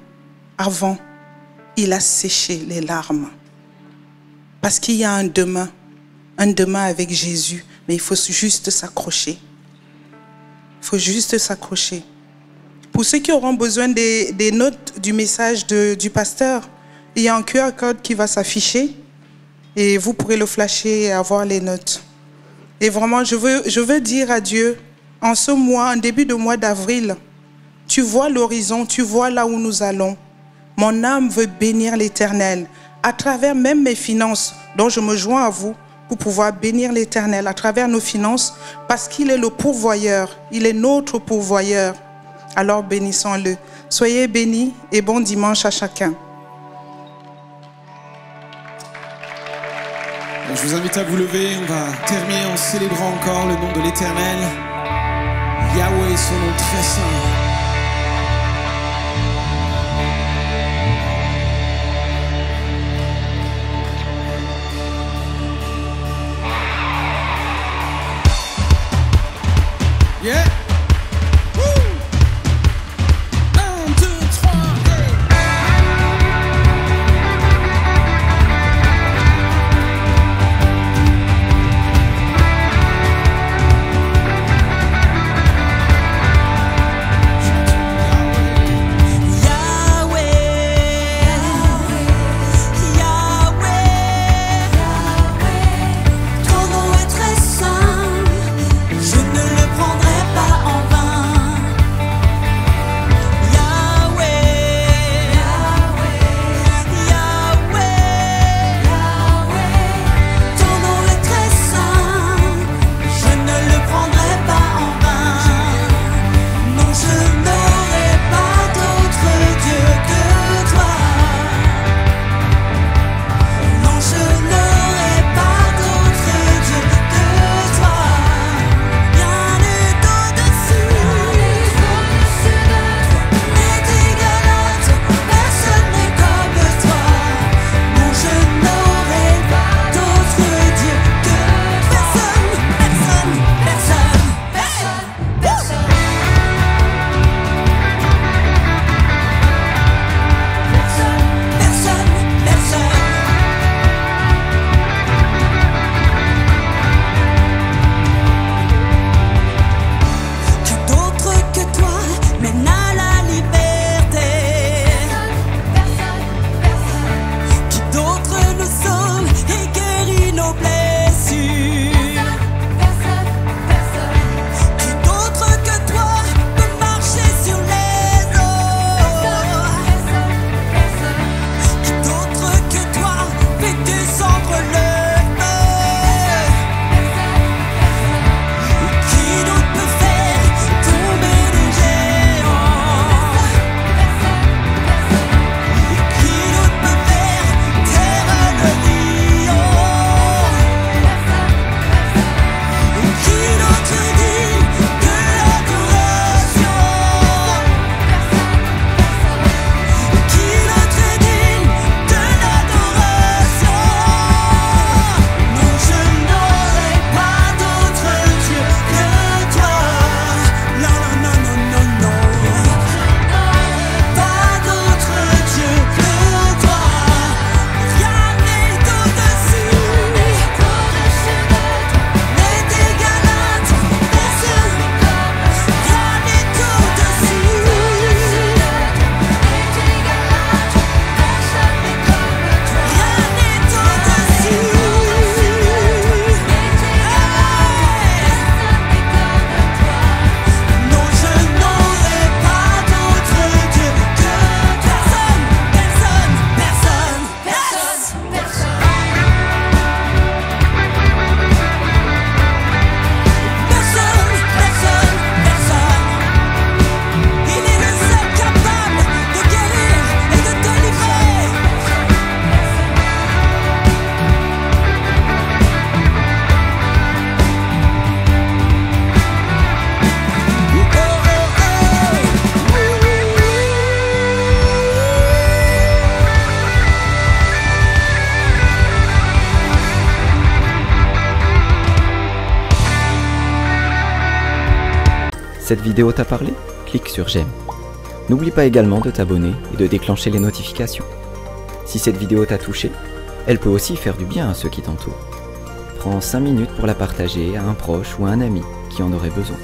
avant. Il a séché les larmes. Parce qu'il y a un demain avec Jésus. Mais il faut juste s'accrocher. Il faut juste s'accrocher. Pour ceux qui auront besoin des notes du message du pasteur, il y a un QR code qui va s'afficher. Et vous pourrez le flasher et avoir les notes. Et vraiment, je veux dire à Dieu, en ce mois, en début de mois d'avril, tu vois l'horizon, tu vois là où nous allons. Mon âme veut bénir l'Éternel, à travers même mes finances, dont je me joins à vous, pour pouvoir bénir l'Éternel, à travers nos finances, parce qu'il est le pourvoyeur, il est notre pourvoyeur. Alors bénissons-le. Soyez bénis et bon dimanche à chacun. Je vous invite à vous lever, on va terminer en célébrant encore le nom de l'Éternel. Yahweh, son nom très saint. Yeah. Woo. 1, 2, 3, Cette vidéo t'a parlé? Clique sur j'aime. N'oublie pas également de t'abonner et de déclencher les notifications. Si cette vidéo t'a touché, elle peut aussi faire du bien à ceux qui t'entourent. Prends 5 minutes pour la partager à un proche ou à un ami qui en aurait besoin.